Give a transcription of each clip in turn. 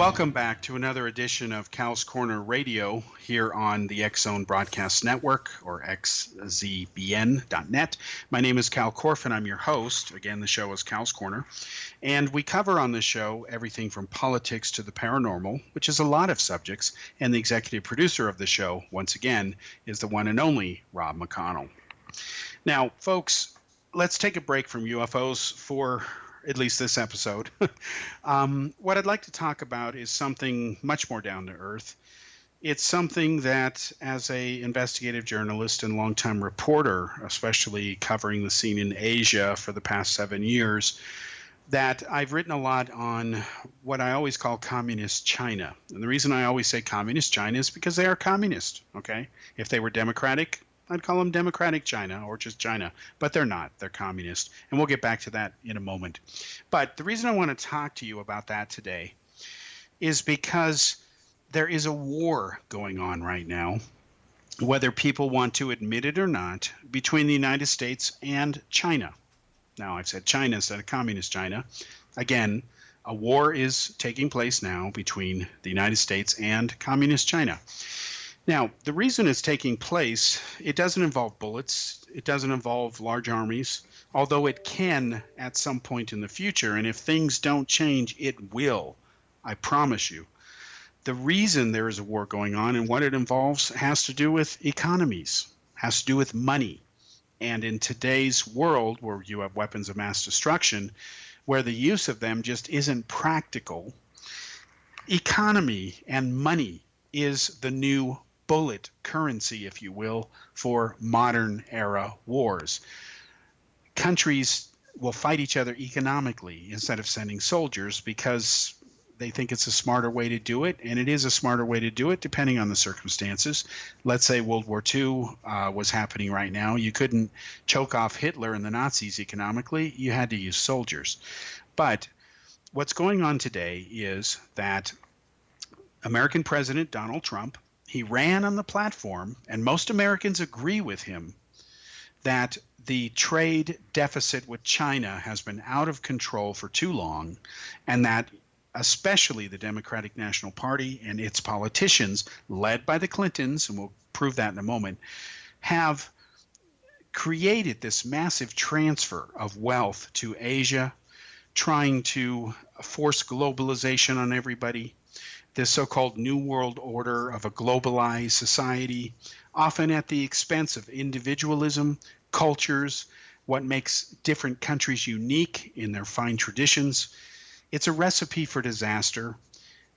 Welcome back to another edition of Cal's Corner Radio here on the X Zone Broadcast Network, or xzbn.net. My name is Kal Korff, and I'm your host. Again, the show is Cal's Corner. And we cover on this show everything from politics to the paranormal, which is a lot of subjects. And the executive producer of the show, once again, is the one and only Rob McConnell. Now, folks, let's take a break from UFOs for at least this episode. What I'd like to talk about is something much more down to earth. It's something that, as a investigative journalist and longtime reporter, especially covering the scene in Asia for the past 7 years, that I've written a lot on what I always call communist China. And the reason I always say communist China is because they are communist, okay? If they were democratic, I'd call them democratic China or just China, but they're not. They're communist. And we'll get back to that in a moment. But the reason I want to talk to you about that today is because there is a war going on right now, whether people want to admit it or not, between the United States and China. Now, I've said China instead of communist China. Again, a war is taking place now between the United States and communist China. Now, the reason it's taking place, it doesn't involve bullets. It doesn't involve large armies, although it can at some point in the future. And if things don't change, it will. I promise you. The reason there is a war going on and what it involves has to do with economies, has to do with money. And in today's world, where you have weapons of mass destruction, where the use of them just isn't practical, economy and money is the new bullet currency, if you will, for modern era wars. Countries will fight each other economically instead of sending soldiers because they think it's a smarter way to do it, and it is a smarter way to do it depending on the circumstances. Let's say World War II was happening right now. You couldn't choke off Hitler and the Nazis economically. You had to use soldiers. But what's going on today is that American President Donald Trump, he ran on the platform, and most Americans agree with him, that the trade deficit with China has been out of control for too long, and that especially the Democratic National Party and its politicians, led by the Clintons, and we'll prove that in a moment, have created this massive transfer of wealth to Asia, trying to force globalization on everybody. This so-called New World Order of a globalized society, often at the expense of individualism, cultures, what makes different countries unique in their fine traditions. It's a recipe for disaster.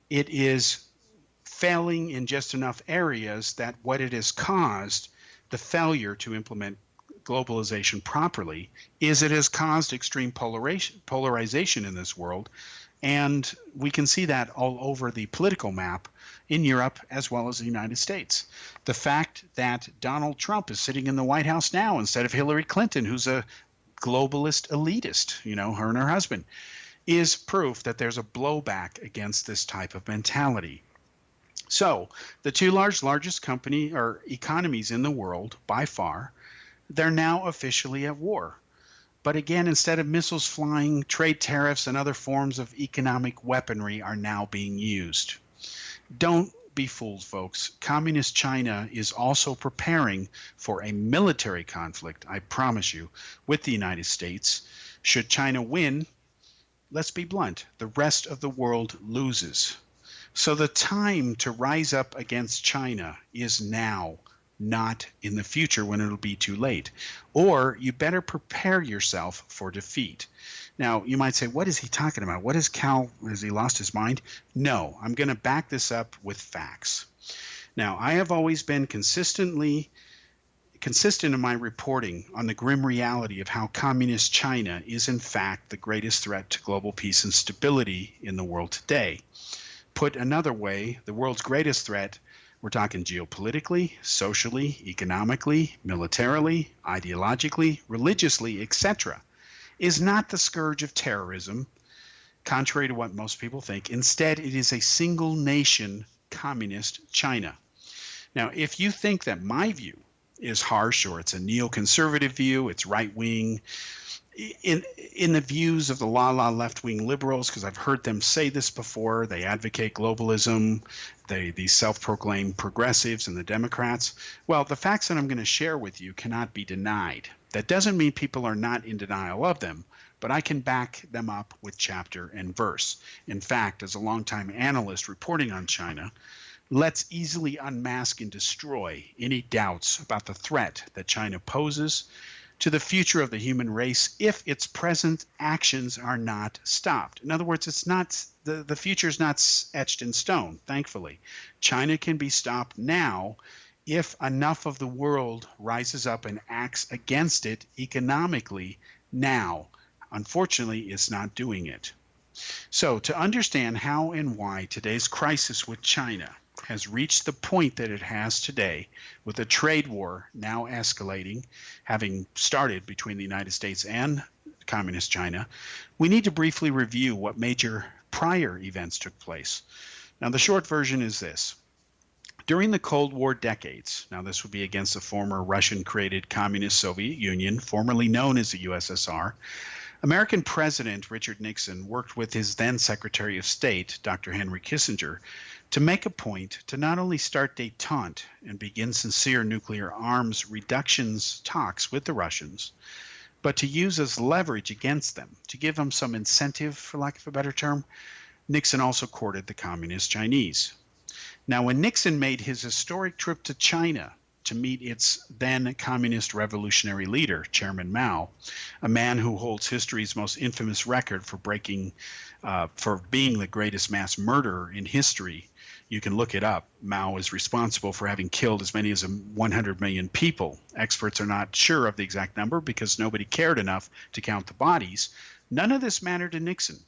It is failing in just enough areas that what it has caused, the failure to implement globalization properly, is it has caused extreme polarization in this world. And we can see that all over the political map in Europe as well as the United States. The fact that Donald Trump is sitting in the White House now instead of Hillary Clinton, who's a globalist elitist, her and her husband, is proof that there's a blowback against this type of mentality. So the two largest company or economies in the world, by far, they're now officially at war. But again, instead of missiles flying, trade tariffs and other forms of economic weaponry are now being used. Don't be fooled, folks. Communist China is also preparing for a military conflict, I promise you, with the United States. Should China win, let's be blunt, the rest of the world loses. So the time to rise up against China is now, not in the future when it'll be too late. Or you better prepare yourself for defeat. Now, you might say, what is he talking about? What is Cal? Has he lost his mind? No, I'm going to back this up with facts. Now, I have always been consistent in my reporting on the grim reality of how communist China is in fact the greatest threat to global peace and stability in the world today. Put another way, the world's greatest threat, we're talking geopolitically, socially, economically, militarily, ideologically, religiously, etc., is not the scourge of terrorism, contrary to what most people think. Instead, it is a single nation, communist China. Now, if you think that my view is harsh or it's a neoconservative view, it's right-wing, in the views of the left-wing liberals, because I've heard them say this before. They advocate globalism, these self-proclaimed progressives and the Democrats. Well, the facts that I'm going to share with you cannot be denied. That doesn't mean people are not in denial of them, but I can back them up with chapter and verse. In fact, as a longtime analyst reporting on China, let's easily unmask and destroy any doubts about the threat that China poses to the future of the human race if its present actions are not stopped. In other words, it's not the future is not etched in stone, thankfully. China can be stopped now if enough of the world rises up and acts against it economically now. Unfortunately, it's not doing it. So, to understand how and why today's crisis with China has reached the point that it has today, with a trade war now escalating, having started between the United States and Communist China, we need to briefly review what major prior events took place. Now, the short version is this. During the Cold War decades, now this would be against the former Russian-created Communist Soviet Union, formerly known as the USSR, American President Richard Nixon worked with his then Secretary of State, Dr. Henry Kissinger, to make a point to not only start détente and begin sincere nuclear arms reductions talks with the Russians, but to use as leverage against them, to give them some incentive, for lack of a better term. Nixon also courted the Communist Chinese. Now, when Nixon made his historic trip to China to meet its then communist revolutionary leader, Chairman Mao, a man who holds history's most infamous record for being the greatest mass murderer in history. You can look it up. Mao is responsible for having killed as many as 100 million people. Experts are not sure of the exact number because nobody cared enough to count the bodies. None of this mattered to Nixon.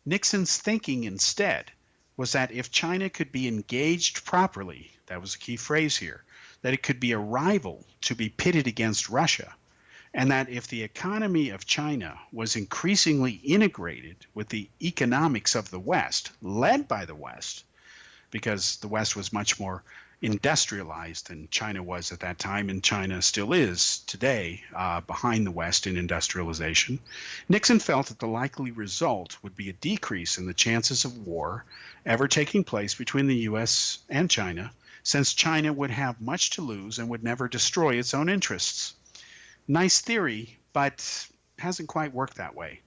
Nixon's thinking instead was that if China could be engaged properly, that was a key phrase here, that it could be a rival to be pitted against Russia, and that if the economy of China was increasingly integrated with the economics of the West, led by the West, because the West was much more industrialized than China was at that time, and China still is today behind the West in industrialization, Nixon felt that the likely result would be a decrease in the chances of war ever taking place between the U.S. and China, since China would have much to lose and would never destroy its own interests. Nice theory, but hasn't quite worked that way.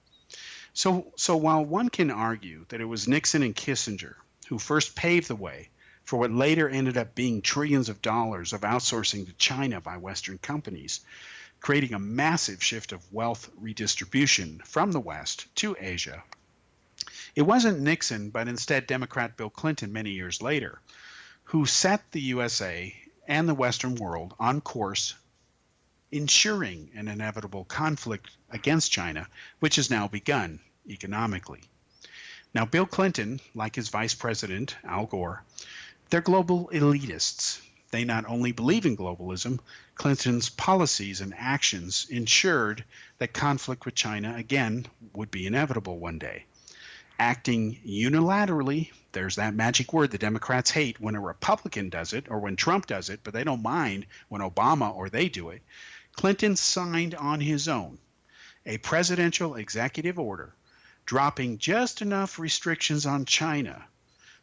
So while one can argue that it was Nixon and Kissinger who first paved the way for what later ended up being trillions of dollars of outsourcing to China by Western companies, creating a massive shift of wealth redistribution from the West to Asia, it wasn't Nixon, but instead Democrat Bill Clinton many years later, who set the USA and the Western world on course, ensuring an inevitable conflict against China, which has now begun economically. Now, Bill Clinton, like his vice president, Al Gore, they're global elitists. They not only believe in globalism, Clinton's policies and actions ensured that conflict with China, again, would be inevitable one day. Acting unilaterally, there's that magic word the Democrats hate when a Republican does it or when Trump does it, but they don't mind when Obama or they do it. Clinton signed on his own a presidential executive order dropping just enough restrictions on China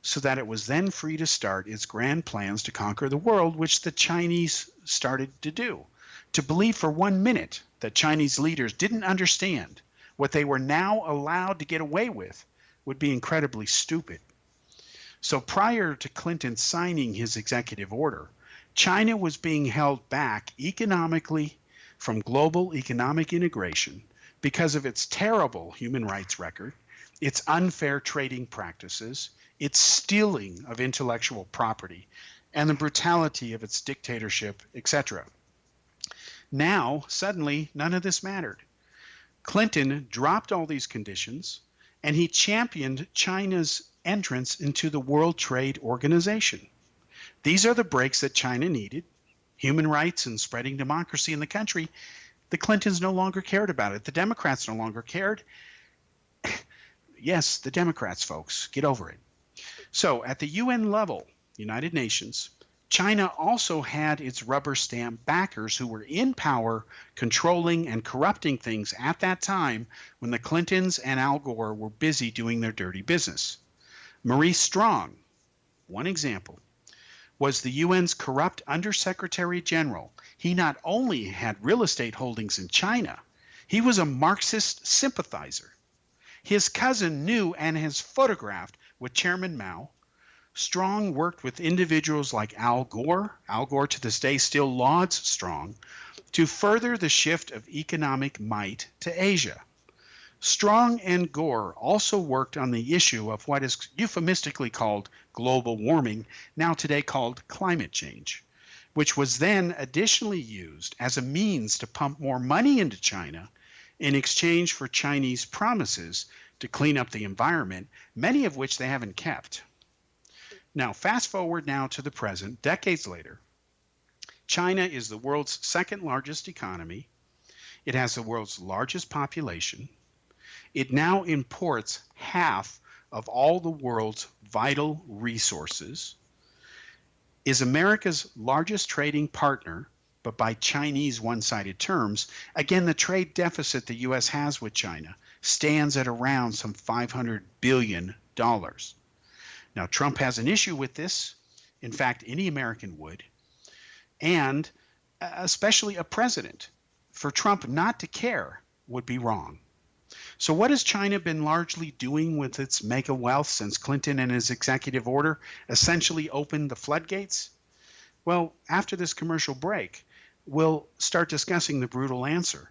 so that it was then free to start its grand plans to conquer the world, which the Chinese started to do. To believe for 1 minute that Chinese leaders didn't understand what they were now allowed to get away with would be incredibly stupid. So prior to Clinton signing his executive order, China was being held back economically from global economic integration because of its terrible human rights record, its unfair trading practices, its stealing of intellectual property, and the brutality of its dictatorship, etc. Now, suddenly, none of this mattered. Clinton dropped all these conditions, and he championed China's entrance into the World Trade Organization. These are the breaks that China needed, human rights and spreading democracy in the country. The Clintons no longer cared about it. The Democrats no longer cared. Yes, the Democrats, folks, get over it. So at the UN level, United Nations, China also had its rubber stamp backers who were in power, controlling and corrupting things at that time when the Clintons and Al Gore were busy doing their dirty business. Maurice Strong, one example, was the UN's corrupt Undersecretary General. He not only had real estate holdings in China, he was a Marxist sympathizer. His cousin knew and has photographed with Chairman Mao. Strong worked with individuals like Al Gore. Al Gore to this day still lauds Strong to further the shift of economic might to Asia. Strong and Gore also worked on the issue of what is euphemistically called global warming, now today called climate change, which was then additionally used as a means to pump more money into China in exchange for Chinese promises to clean up the environment, many of which they haven't kept. Now, fast forward now to the present, decades later. China is the world's second largest economy. It has the world's largest population. It now imports half of all the world's vital resources, is America's largest trading partner, but by Chinese one-sided terms. Again, the trade deficit the U.S. has with China stands at around some $500 billion. Now, Trump has an issue with this. In fact, any American would, and especially a president. For Trump not to care would be wrong. So what has China been largely doing with its mega wealth since Clinton and his executive order essentially opened the floodgates? Well, after this commercial break, we'll start discussing the brutal answer,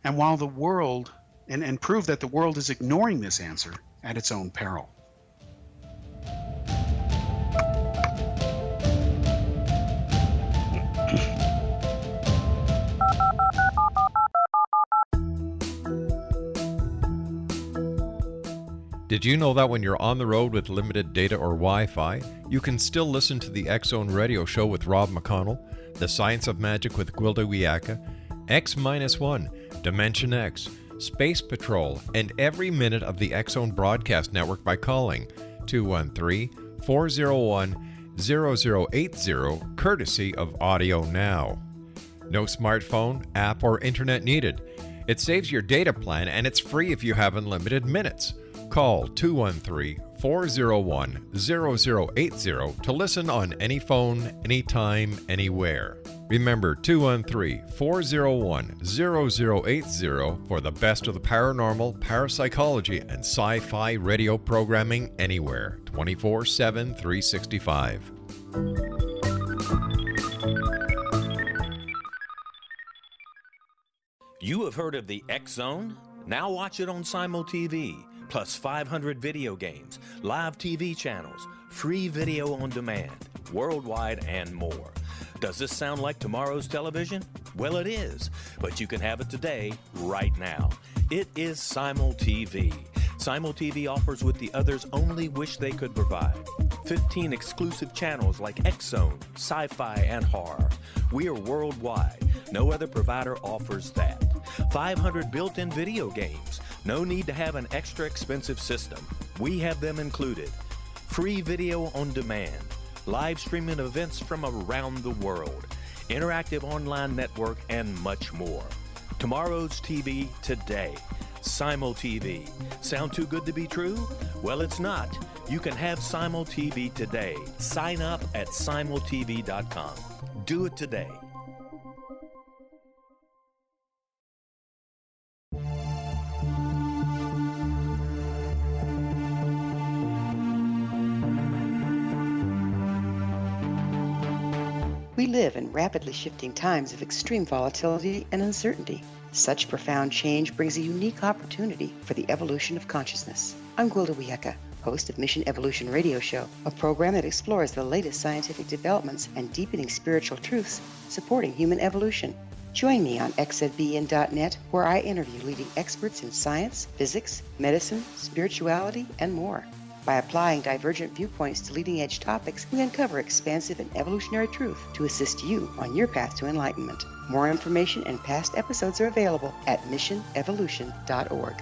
and while the world, and prove that the world is ignoring this answer at its own peril. Did you know that when you're on the road with limited data or Wi-Fi, you can still listen to the X-Zone Radio Show with Rob McConnell, The Science of Magic with Gwilda Wiyaka, X-1, Dimension X, Space Patrol, and every minute of the X-Zone Broadcast Network by calling 213-401-0080, courtesy of Audio Now. No smartphone, app, or internet needed. It saves your data plan and it's free if you have unlimited minutes. Call 213-401-0080 to listen on any phone, anytime, anywhere. Remember 213-401-0080 for the best of the paranormal, parapsychology, and sci-fi radio programming anywhere, 24/7, 365. You have heard of the X-Zone? Now watch it on Simul TV. Plus 500 video games, live TV channels, free video on demand, worldwide, and more. Does this sound like tomorrow's television? Well, it is, but you can have it today, right now. It is Simul TV. Simul TV offers what the others only wish they could provide. 15 exclusive channels like X-Zone, sci-fi, and horror. We are worldwide. No other provider offers that. 500 built-in video games. No need to have an extra expensive system. We have them included. Free video on demand. Live streaming events from around the world. Interactive online network, and much more. Tomorrow's TV today. Simul TV. Sound too good to be true? Well, it's not. You can have Simul TV today. Sign up at simultv.com. Do it today. We live in rapidly shifting times of extreme volatility and uncertainty. Such profound change brings a unique opportunity for the evolution of consciousness. I'm Gwilda Wiyaka, host of Mission Evolution Radio Show, a program that explores the latest scientific developments and deepening spiritual truths supporting human evolution. Join me on xzbn.net, where I interview leading experts in science, physics, medicine, spirituality, and more. By applying divergent viewpoints to leading-edge topics, we uncover expansive and evolutionary truth to assist you on your path to enlightenment. More information and past episodes are available at missionevolution.org.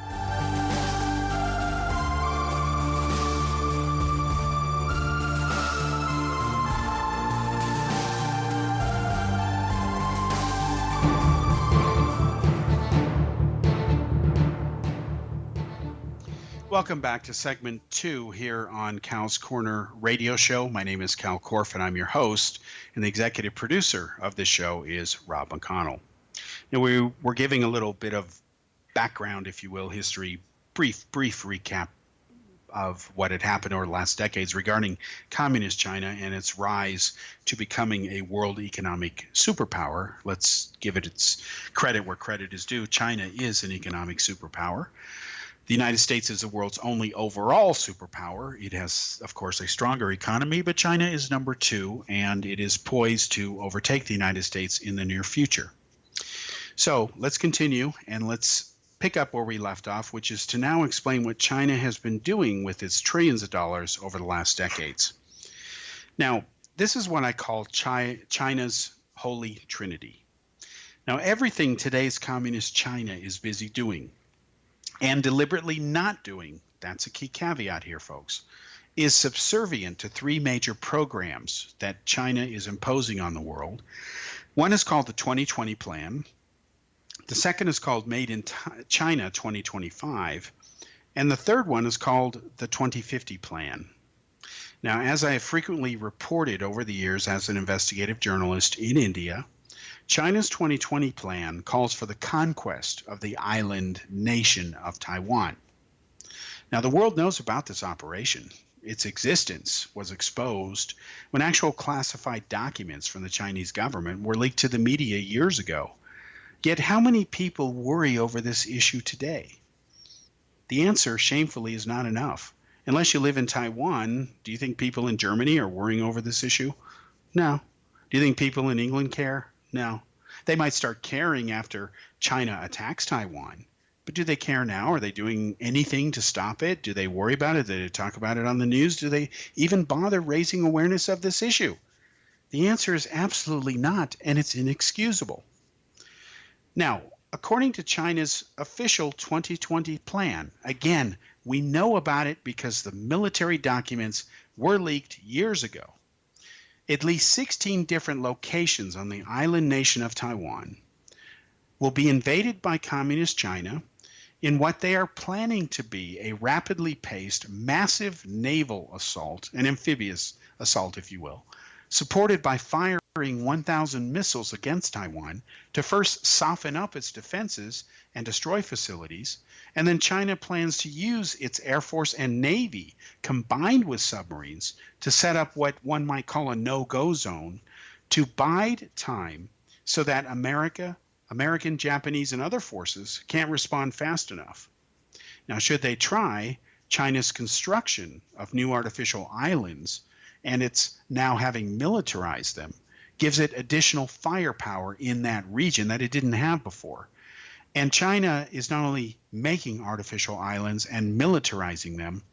Welcome back to segment 2 here on Cal's Corner radio show. My name is Kal Korff, and I'm your host, and the executive producer of this show is Rob McConnell. Now, we're giving a little bit of background, if you will, history, brief recap of what had happened over the last decades regarding communist China and its rise to becoming a world economic superpower. Let's give it its credit where credit is due. China is an economic superpower. The United States is the world's only overall superpower. It has, of course, a stronger economy, but China is number 2, and it is poised to overtake the United States in the near future. So let's continue, and let's pick up where we left off, which is to now explain what China has been doing with its trillions of dollars over the last decades. Now, this is what I call China's Holy Trinity. Now, everything today's communist China is busy doing and deliberately not doing, that's a key caveat here, folks, is subservient to 3 major programs that China is imposing on the world. One is called the 2020 Plan. The second is called Made in China 2025. And the third one is called the 2050 Plan. Now, as I have frequently reported over the years as an investigative journalist in India, China's 2020 Plan calls for the conquest of the island nation of Taiwan. Now, the world knows about this operation. Its existence was exposed when actual classified documents from the Chinese government were leaked to the media years ago. Yet how many people worry over this issue today? The answer, shamefully, is not enough. Unless you live in Taiwan, do you think people in Germany are worrying over this issue? No. Do you think people in England care? No. They might start caring after China attacks Taiwan. But do they care now? Are they doing anything to stop it? Do they worry about it? Do they talk about it on the news? Do they even bother raising awareness of this issue? The answer is absolutely not, and it's inexcusable. Now, according to China's official 2020 plan, again, we know about it because the military documents were leaked years ago. At least 16 different locations on the island nation of Taiwan will be invaded by Communist China in what they are planning to be a rapidly paced, massive naval assault, an amphibious assault, if you will, supported by firing 1,000 missiles against Taiwan to first soften up its defenses and destroy facilities, and then China plans to use its Air Force and Navy combined with submarines to set up what one might call a no-go zone to bide time so that American, Japanese, and other forces can't respond fast enough. Now, should they try, China's construction of new artificial islands and its now having militarized them gives it additional firepower in that region that it didn't have before. And China is not only making artificial islands and militarizing them,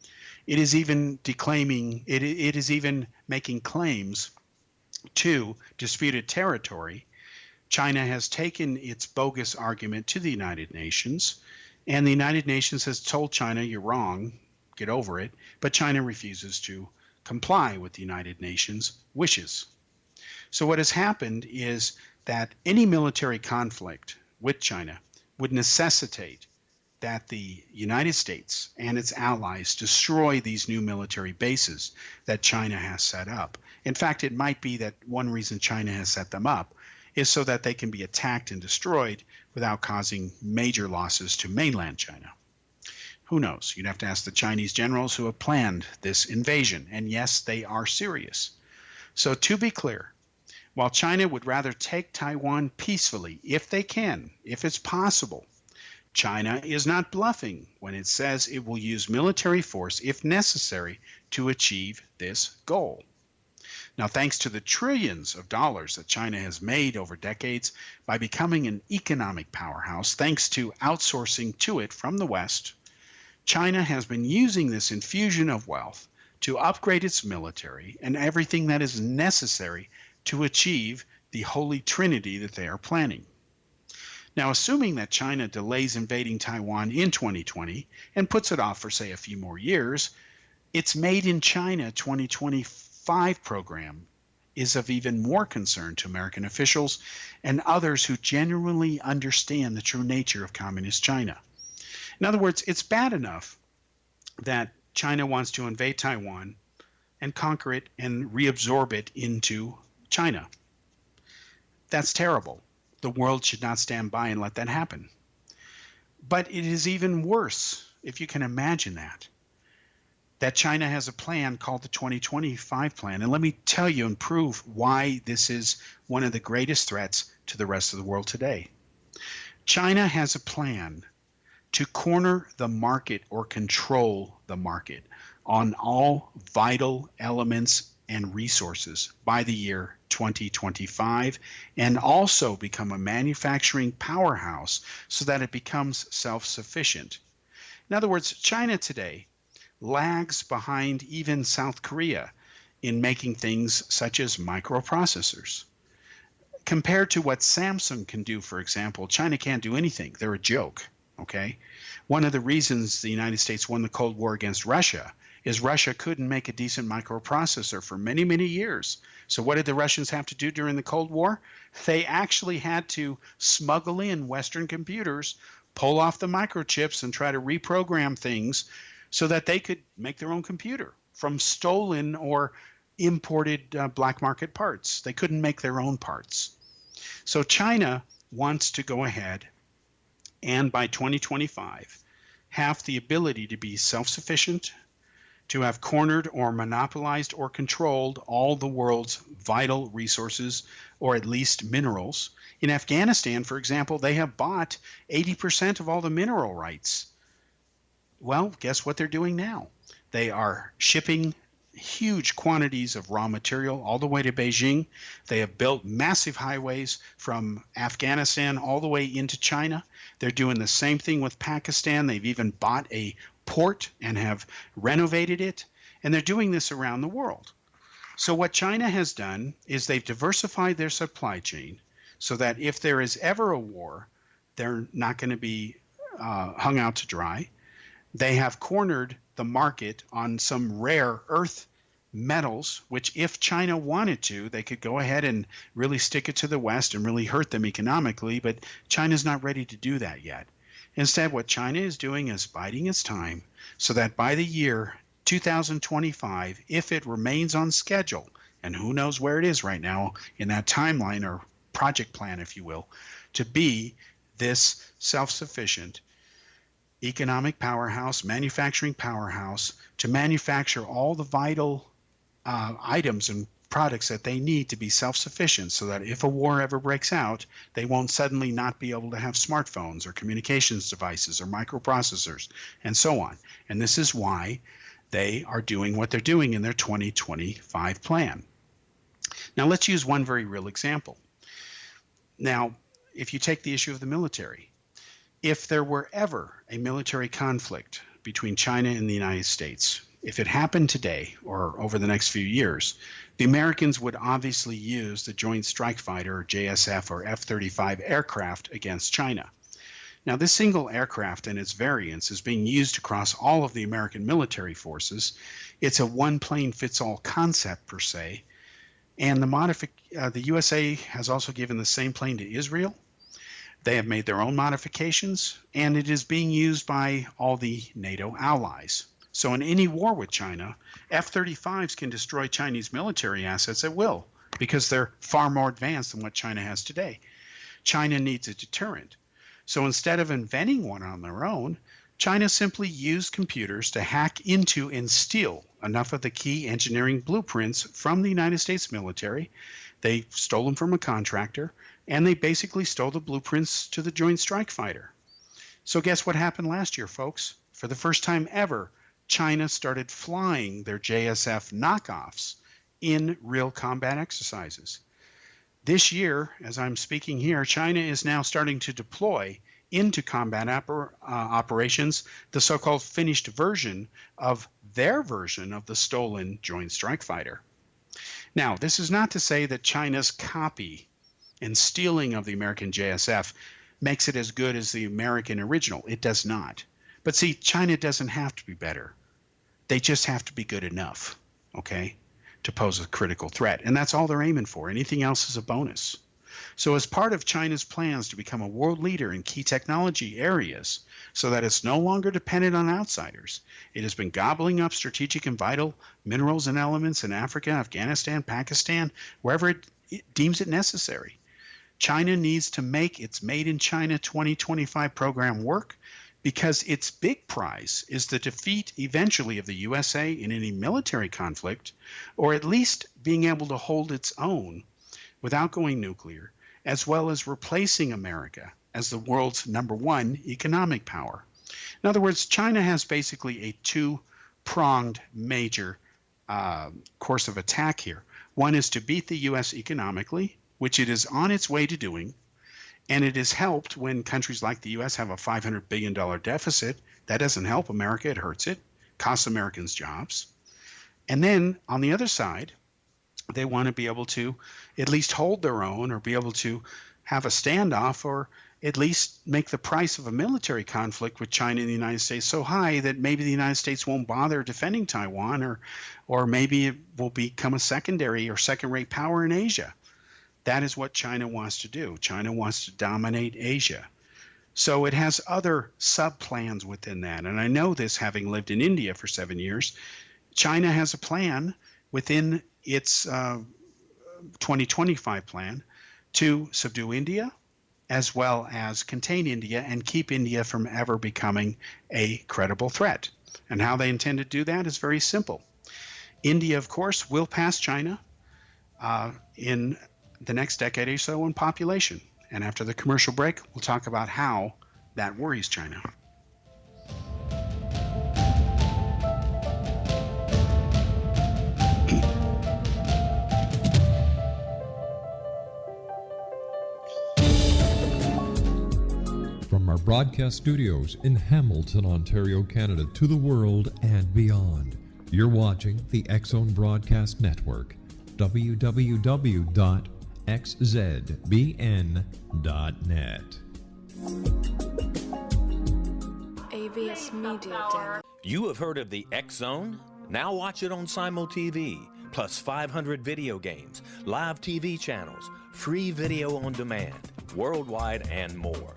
it is even it is even making claims to disputed territory. China has taken its bogus argument to the United Nations, and the United Nations has told China, you're wrong, get over it, but China refuses to comply with the United Nations' wishes. So what has happened is that any military conflict with China would necessitate that the United States and its allies destroy these new military bases that China has set up. In fact, it might be that one reason China has set them up is so that they can be attacked and destroyed without causing major losses to mainland China. Who knows? You'd have to ask the Chinese generals who have planned this invasion. And yes, they are serious. So to be clear, while China would rather take Taiwan peacefully, if they can, if it's possible, China is not bluffing when it says it will use military force if necessary to achieve this goal. Now, thanks to the trillions of dollars that China has made over decades by becoming an economic powerhouse, thanks to outsourcing to it from the West, China has been using this infusion of wealth to upgrade its military and everything that is necessary to achieve the holy trinity that they are planning. Now, assuming that China delays invading Taiwan in 2020 and puts it off for, say, a few more years, its Made in China 2025 program is of even more concern to American officials and others who genuinely understand the true nature of Communist China. In other words, it's bad enough that China wants to invade Taiwan and conquer it and reabsorb it into China. That's terrible. The world should not stand by and let that happen. But it is even worse, if you can imagine that China has a plan called the 2025 plan. And let me tell you and prove why this is one of the greatest threats to the rest of the world today. China has a plan to corner the market or control the market on all vital elements and resources by the year 2025, and also become a manufacturing powerhouse so that it becomes self-sufficient. In other words, China today lags behind even South Korea in making things such as microprocessors. Compared to what Samsung can do, for example, China can't do anything. They're a joke. Okay. One of the reasons the United States won the Cold War against Russia is Russia couldn't make a decent microprocessor for many, many years. So what did the Russians have to do during the Cold War? They actually had to smuggle in Western computers, pull off the microchips, and try to reprogram things so that they could make their own computer from stolen or imported black market parts. They couldn't make their own parts. So China wants to go ahead and by 2025 have the ability to be self-sufficient, to have cornered or monopolized or controlled all the world's vital resources, or at least minerals. In Afghanistan, for example, they have bought 80% of all the mineral rights. Well, guess what they're doing now? They are shipping huge quantities of raw material all the way to Beijing. They have built massive highways from Afghanistan all the way into China. They're doing the same thing with Pakistan. They've even bought a port and have renovated it. And they're doing this around the world. So what China has done is they've diversified their supply chain so that if there is ever a war, they're not going to be hung out to dry. They have cornered the market on some rare earth metals, which if China wanted to, they could go ahead and really stick it to the West and really hurt them economically, but China's not ready to do that yet. Instead, what China is doing is biding its time so that by the year 2025, if it remains on schedule, and who knows where it is right now in that timeline or project plan, if you will, to be this self-sufficient economic powerhouse, manufacturing powerhouse, to manufacture all the vital items and products that they need to be self-sufficient so that if a war ever breaks out, they won't suddenly not be able to have smartphones or communications devices or microprocessors and so on. And this is why they are doing what they're doing in their 2025 plan. Now, let's use one very real example. Now, if you take the issue of the military, if there were ever a military conflict between China and the United States, if it happened today or over the next few years, the Americans would obviously use the Joint Strike Fighter, or JSF, or F-35 aircraft against China. Now, this single aircraft and its variants is being used across all of the American military forces. It's a one-plane-fits-all concept, per se, and the USA has also given the same plane to Israel. They have made their own modifications, and it is being used by all the NATO allies. So in any war with China, F-35s can destroy Chinese military assets at will because they're far more advanced than what China has today. China needs a deterrent. So instead of inventing one on their own, China simply used computers to hack into and steal enough of the key engineering blueprints from the United States military. They stole them from a contractor, and they basically stole the blueprints to the Joint Strike Fighter. So guess what happened last year, folks? For the first time ever, China started flying their JSF knockoffs in real combat exercises. This year, as I'm speaking here, China is now starting to deploy into combat operations the so-called finished version of their version of the stolen Joint Strike Fighter. Now, this is not to say that China's copy and stealing of the American JSF makes it as good as the American original. It does not. But see, China doesn't have to be better. They just have to be good enough, okay, to pose a critical threat. And that's all they're aiming for. Anything else is a bonus. So, as part of China's plans to become a world leader in key technology areas so that it's no longer dependent on outsiders, it has been gobbling up strategic and vital minerals and elements in Africa, Afghanistan, Pakistan, wherever it deems it necessary. China needs to make its Made in China 2025 program work because its big prize is the defeat eventually of the USA in any military conflict, or at least being able to hold its own without going nuclear, as well as replacing America as the world's number one economic power. In other words, China has basically a two-pronged major course of attack here. One is to beat the U.S. economically, which it is on its way to doing, and it is helped when countries like the U.S. have a $500 billion deficit. That doesn't help America, it hurts it, costs Americans jobs. And then on the other side, they want to be able to at least hold their own or be able to have a standoff or at least make the price of a military conflict with China and the United States so high that maybe the United States won't bother defending Taiwan, or maybe it will become a secondary or second-rate power in Asia. That is what China wants to do. China wants to dominate Asia. So it has other sub-plans within that. And I know this, having lived in India for 7 years. China has a plan within its 2025 plan to subdue India, as well as contain India and keep India from ever becoming a credible threat. And how they intend to do that is very simple. India, of course, will pass China in the next decade or so in population. And after the commercial break, we'll talk about how that worries China. From our broadcast studios in Hamilton, Ontario, Canada, to the world and beyond, you're watching the X-Zone Broadcast Network, www.xzbn.net. AVS Media Den. You have heard of the X-Zone? Now watch it on Simul TV, plus 500 video games, live TV channels, free video on demand, worldwide, and more.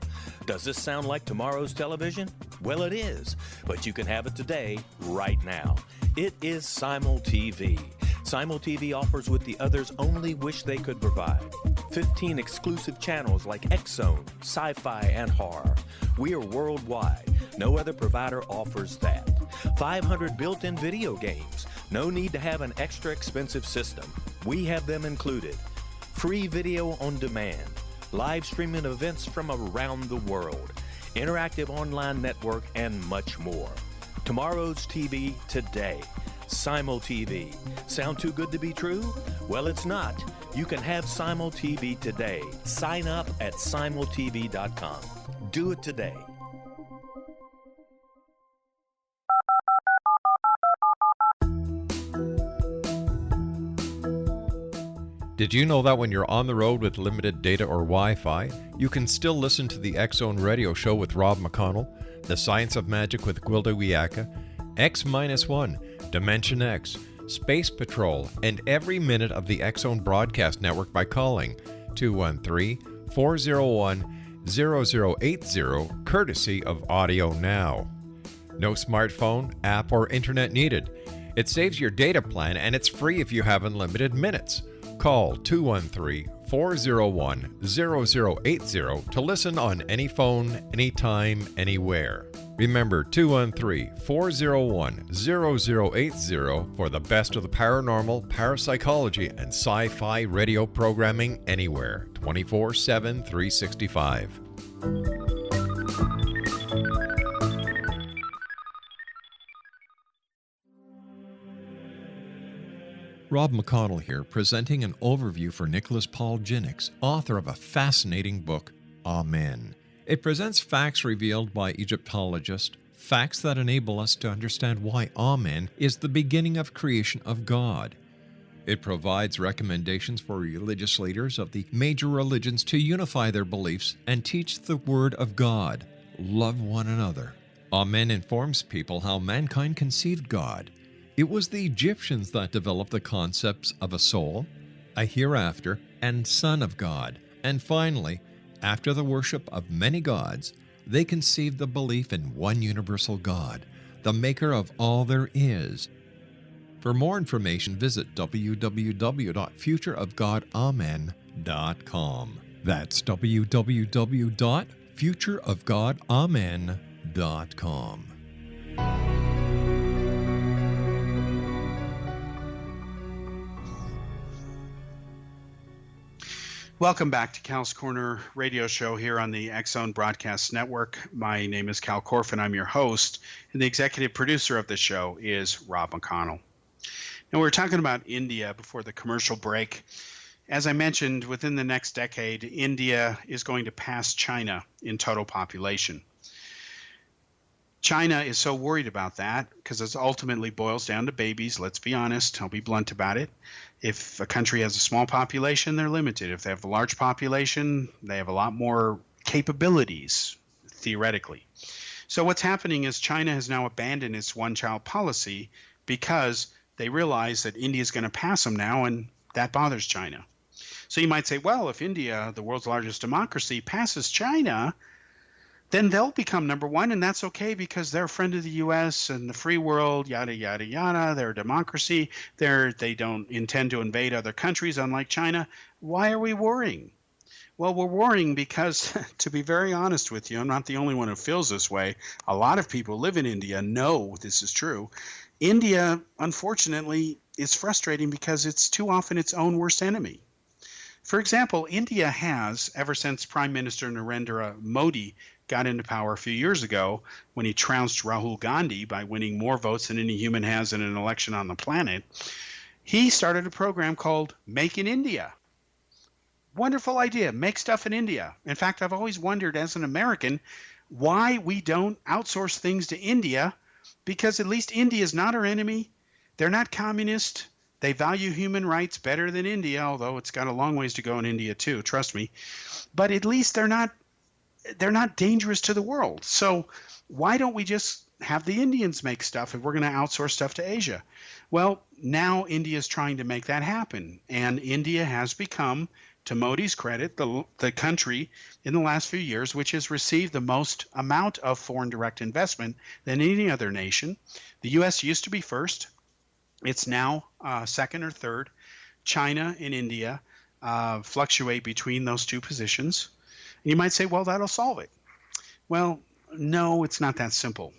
Does this sound like tomorrow's television? Well, it is, but you can have it today, right now. It is Simul TV. Simul TV offers what the others only wish they could provide. 15 exclusive channels like X-Zone, Sci-Fi, and Horror. We are worldwide. No other provider offers that. 500 built-in video games. No need to have an extra expensive system. We have them included. Free video on demand. Live streaming events from around the world. Interactive online network, and much more. Tomorrow's TV today. Simul TV. Sound too good to be true? Well, it's not. You can have Simul TV today. Sign up at simultv.com. Do it today. Did you know that when you're on the road with limited data or Wi-Fi, you can still listen to the X-Zone Radio Show with Rob McConnell, The Science of Magic with Gwilda Wiyaka, X-1, Dimension X, Space Patrol, and every minute of the X-Zone Broadcast Network by calling 213-401-0080, courtesy of Audio Now. No smartphone, app, or internet needed. It saves your data plan and it's free if you have unlimited minutes. Call 213-401-0080 to listen on any phone, anytime, anywhere. Remember 213-401-0080 for the best of the paranormal, parapsychology, and sci-fi radio programming anywhere, 24/7, 365. Rob McConnell here, presenting an overview for Nicholas Paul Jennings, author of a fascinating book, Amen. It presents facts revealed by Egyptologists, facts that enable us to understand why Amen is the beginning of creation of God. It provides recommendations for religious leaders of the major religions to unify their beliefs and teach the Word of God. Love one another. Amen informs people how mankind conceived God. It was the Egyptians that developed the concepts of a soul, a hereafter, and Son of God, And finally, after the worship of many gods, they conceived the belief in one universal God, the maker of all there is. For more information, visit www.futureofgodamen.com. That's www.futureofgodamen.com. Welcome back to Cal's Corner radio show here on the X-Zone Broadcast Network. My name is Kal Korff, and I'm your host. And the executive producer of the show is Rob McConnell. Now, we were talking about India before the commercial break. As I mentioned, within the next decade, India is going to pass China in total population. China is so worried about that because it ultimately boils down to babies. Let's be honest. I'll be blunt about it. If a country has a small population, they're limited. If they have a large population, they have a lot more capabilities, theoretically. So what's happening is China has now abandoned its one-child policy because they realize that India is going to pass them now, and that bothers China. So you might say, well, if India, the world's largest democracy, passes China, then they'll become number one, and that's okay because they're a friend of the U.S. and the free world, yada, yada, yada. They're a democracy. They don't intend to invade other countries, unlike China. Why are we worrying? Well, we're worrying because, to be very honest with you, I'm not the only one who feels this way. A lot of people who live in India know this is true. India, unfortunately, is frustrating because it's too often its own worst enemy. For example, India has, ever since Prime Minister Narendra Modi got into power a few years ago when he trounced Rahul Gandhi by winning more votes than any human has in an election on the planet, he started a program called Make in India. Wonderful idea. Make stuff in India. In fact, I've always wondered as an American why we don't outsource things to India, because at least India is not our enemy. They're not communist. They value human rights better than India, although it's got a long ways to go in India too, trust me. But at least they're not dangerous to the world. So why don't we just have the Indians make stuff if we're going to outsource stuff to Asia? Well, now India is trying to make that happen. And India has become, to Modi's credit, the country in the last few years which has received the most amount of foreign direct investment than any other nation. The U.S. used to be first. It's now second or third. China and India fluctuate between those two positions. You might say, well, that'll solve it. Well, no, it's not that simple.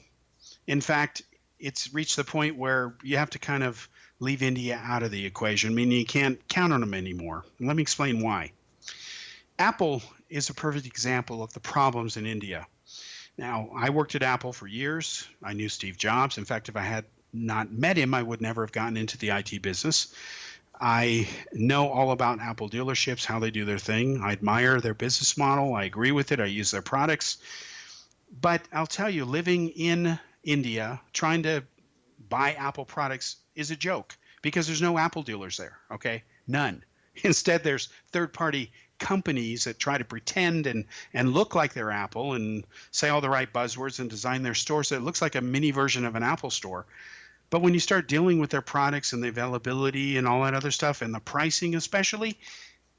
In fact, it's reached the point where you have to kind of leave India out of the equation, meaning you can't count on them anymore. And let me explain why. Apple is a perfect example of the problems in India. Now, I worked at Apple for years. I knew Steve Jobs. In fact, if I had not met him, I would never have gotten into the IT business. I know all about Apple dealerships, how they do their thing. I admire their business model. I agree with it. I use their products. But I'll tell you, living in India, trying to buy Apple products is a joke because there's no Apple dealers there, okay? None. Instead, there's third-party companies that try to pretend and look like they're Apple and say all the right buzzwords and design their store so it looks like a mini version of an Apple store. But when you start dealing with their products and the availability and all that other stuff and the pricing especially,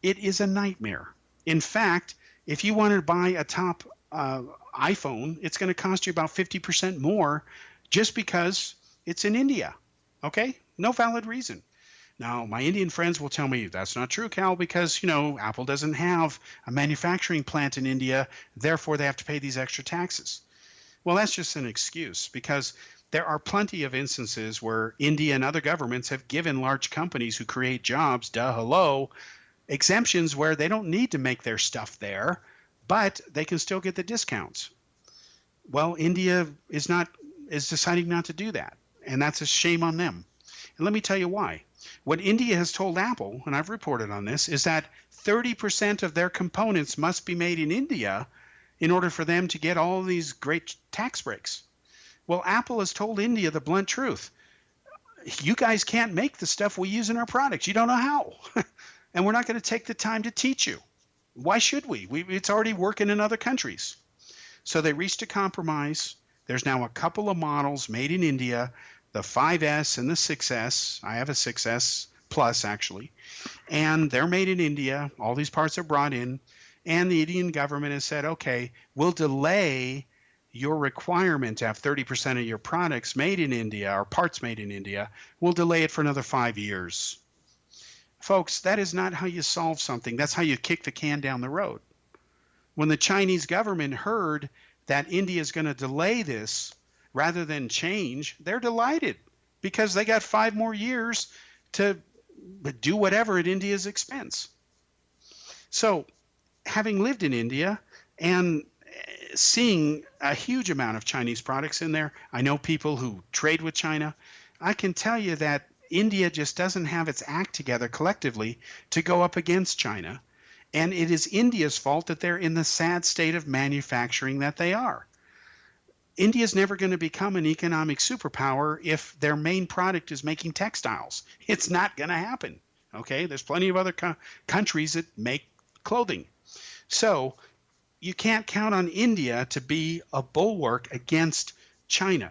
it is a nightmare. In fact, if you want to buy a top iPhone, it's going to cost you about 50% more just because it's in India. Okay? No valid reason. Now, my Indian friends will tell me that's not true, Cal, because, Apple doesn't have a manufacturing plant in India, therefore they have to pay these extra taxes. Well, that's just an excuse because there are plenty of instances where India and other governments have given large companies who create jobs, exemptions where they don't need to make their stuff there, but they can still get the discounts. Well, India is deciding not to do that, and that's a shame on them. And let me tell you why. What India has told Apple, and I've reported on this, is that 30% of their components must be made in India in order for them to get all these great tax breaks. Well, Apple has told India the blunt truth. You guys can't make the stuff we use in our products. You don't know how. And we're not going to take the time to teach you. Why should we? It's already working in other countries. So they reached a compromise. There's now a couple of models made in India, the 5S and the 6S. I have a 6S Plus, actually. And they're made in India. All these parts are brought in. And the Indian government has said, okay, we'll delay your requirement to have 30% of your products made in India or parts made in India. We'll delay it for another 5 years. Folks, that is not how you solve something. That's how you kick the can down the road. When the Chinese government heard that India is going to delay this rather than change, they're delighted because they got 5 more years to do whatever at India's expense. So, having lived in India and seeing a huge amount of Chinese products in there, I know people who trade with China. I can tell you that India just doesn't have its act together collectively to go up against China. And it is India's fault that they're in the sad state of manufacturing that they are. India's never going to become an economic superpower if their main product is making textiles. It's not going to happen. Okay, there's plenty of other countries that make clothing. So you can't count on India to be a bulwark against China.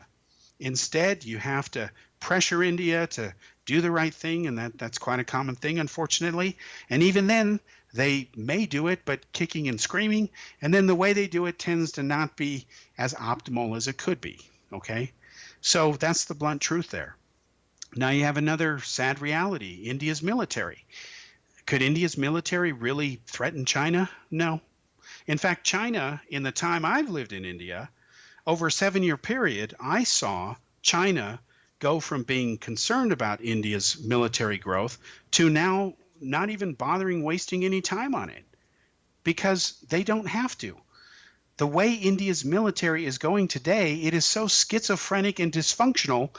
Instead, you have to pressure India to do the right thing, and that's quite a common thing, unfortunately. And even then, they may do it, but kicking and screaming, and then the way they do it tends to not be as optimal as it could be, okay? So that's the blunt truth there. Now you have another sad reality, India's military. Could India's military really threaten China? No. In fact, China, in the time I've lived in India, over a 7-year period, I saw China go from being concerned about India's military growth to now not even bothering wasting any time on it because they don't have to. The way India's military is going today, it is so schizophrenic and dysfunctional.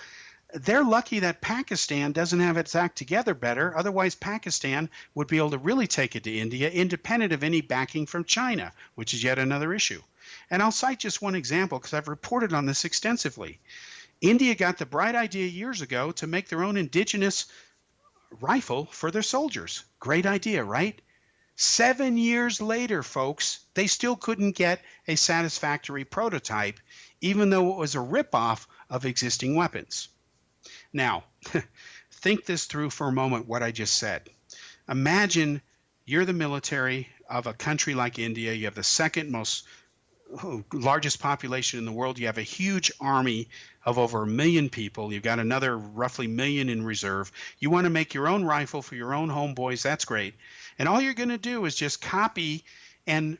They're lucky that Pakistan doesn't have its act together better. Otherwise, Pakistan would be able to really take it to India independent of any backing from China, which is yet another issue. And I'll cite just one example because I've reported on this extensively. India got the bright idea years ago to make their own indigenous rifle for their soldiers. Great idea, right? 7 years later, folks, they still couldn't get a satisfactory prototype, even though it was a ripoff of existing weapons. Now, think this through for a moment, what I just said. Imagine you're the military of a country like India. You have the second largest population in the world. You have a huge army of over 1 million people. You've got another roughly 1 million in reserve. You want to make your own rifle for your own homeboys. That's great. And all you're going to do is just copy and,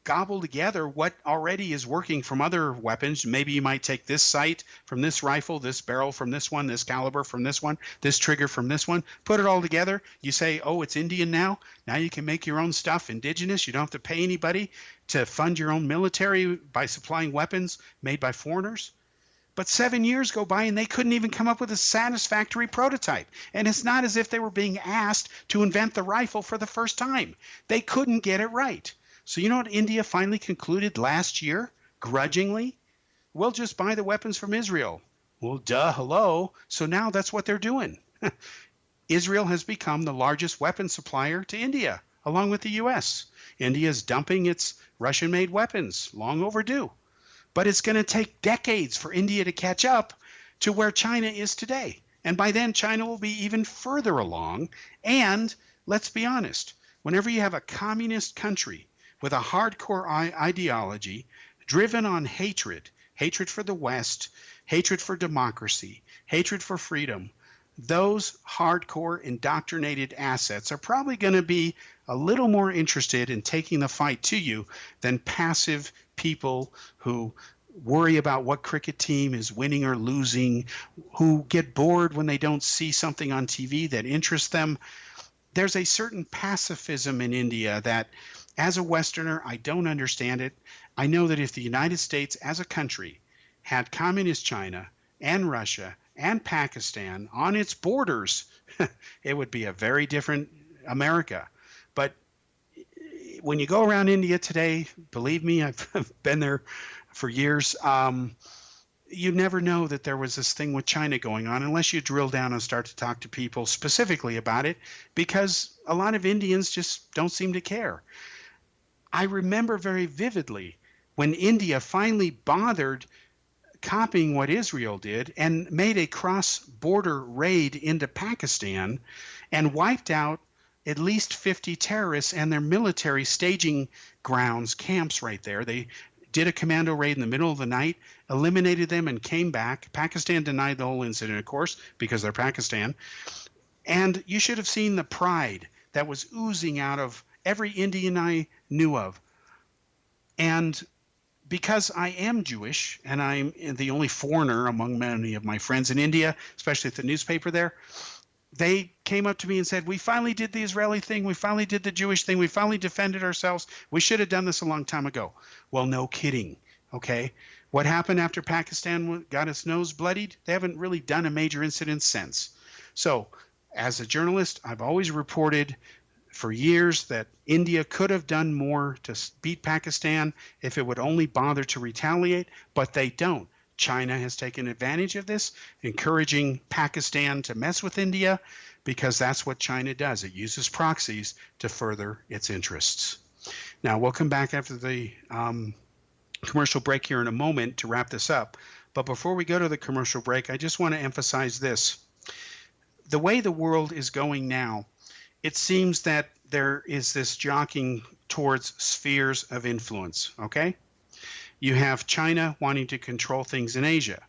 gobble together what already is working from other weapons. Maybe you might take this sight from this rifle, this barrel from this one, this caliber from this one, this trigger from this one, put it all together. You say, oh, it's Indian now. Now you can make your own stuff indigenous. You don't have to pay anybody to fund your own military by supplying weapons made by foreigners. But 7 years go by and they couldn't even come up with a satisfactory prototype. And it's not as if they were being asked to invent the rifle for the first time. They couldn't get it right. So you know what India finally concluded last year, grudgingly? We'll just buy the weapons from Israel. Well, hello. So now that's what they're doing. Israel has become the largest weapon supplier to India, along with the U.S. India is dumping its Russian-made weapons, long overdue. But it's going to take decades for India to catch up to where China is today. And by then, China will be even further along. And let's be honest, whenever you have a communist country with a hardcore ideology driven on hatred for the West, hatred for democracy, hatred for freedom, those hardcore indoctrinated assets are probably going to be a little more interested in taking the fight to you than passive people who worry about what cricket team is winning or losing, who get bored when they don't see something on TV that interests them. There's a certain pacifism in India that, as a Westerner, I don't understand it. I know that if the United States as a country had communist China and Russia and Pakistan on its borders, it would be a very different America. But when you go around India today, believe me, I've been there for years, you never know that there was this thing with China going on unless you drill down and start to talk to people specifically about it, because a lot of Indians just don't seem to care. I remember very vividly when India finally bothered copying what Israel did and made a cross-border raid into Pakistan and wiped out at least 50 terrorists and their military staging grounds, camps right there. They did a commando raid in the middle of the night, eliminated them, and came back. Pakistan denied the whole incident, of course, because they're Pakistan. And you should have seen the pride that was oozing out of every Indian I knew of. And because I am Jewish and I'm the only foreigner among many of my friends in India, especially at the newspaper there, they came up to me and said, we finally did the Israeli thing. We finally did the Jewish thing. We finally defended ourselves. We should have done this a long time ago. Well, no kidding. Okay. What happened after Pakistan got its nose bloodied? They haven't really done a major incident since. So as a journalist, I've always reported for years that India could have done more to beat Pakistan if it would only bother to retaliate, but they don't. China has taken advantage of this, encouraging Pakistan to mess with India because that's what China does. It uses proxies to further its interests. Now, we'll come back after the commercial break here in a moment to wrap this up. But before we go to the commercial break, I just want to emphasize this. The way the world is going now, it seems that there is this jockeying towards spheres of influence, okay? You have China wanting to control things in Asia.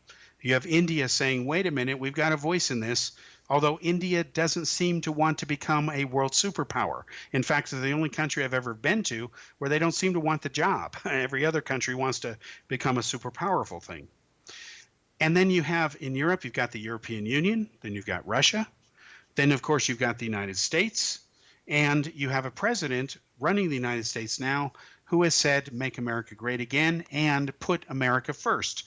You have India saying, wait a minute, we've got a voice in this, although India doesn't seem to want to become a world superpower. In fact, they're the only country I've ever been to where they don't seem to want the job. Every other country wants to become a super powerful thing. And then you have, in Europe, you've got the European Union, then you've got Russia, then, of course, you've got the United States, and you have a president running the United States now who has said, make America great again and put America first.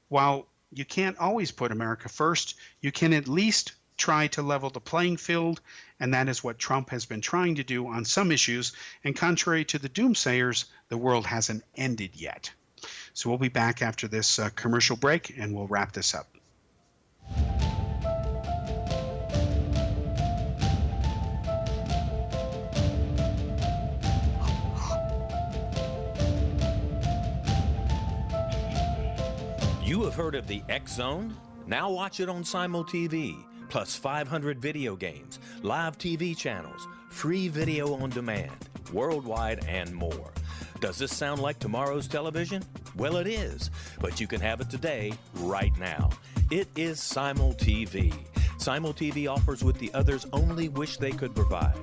While you can't always put America first, you can at least try to level the playing field, and that is what Trump has been trying to do on some issues. And contrary to the doomsayers, the world hasn't ended yet. So we'll be back after this commercial break, and we'll wrap this up. You have heard of the X Zone? Now watch it on Simul TV, plus 500 video games, live TV channels, free video on demand, worldwide, and more. Does this sound like tomorrow's television? Well, it is, but you can have it today, right now. It is Simul TV. Simul TV offers what the others only wish they could provide.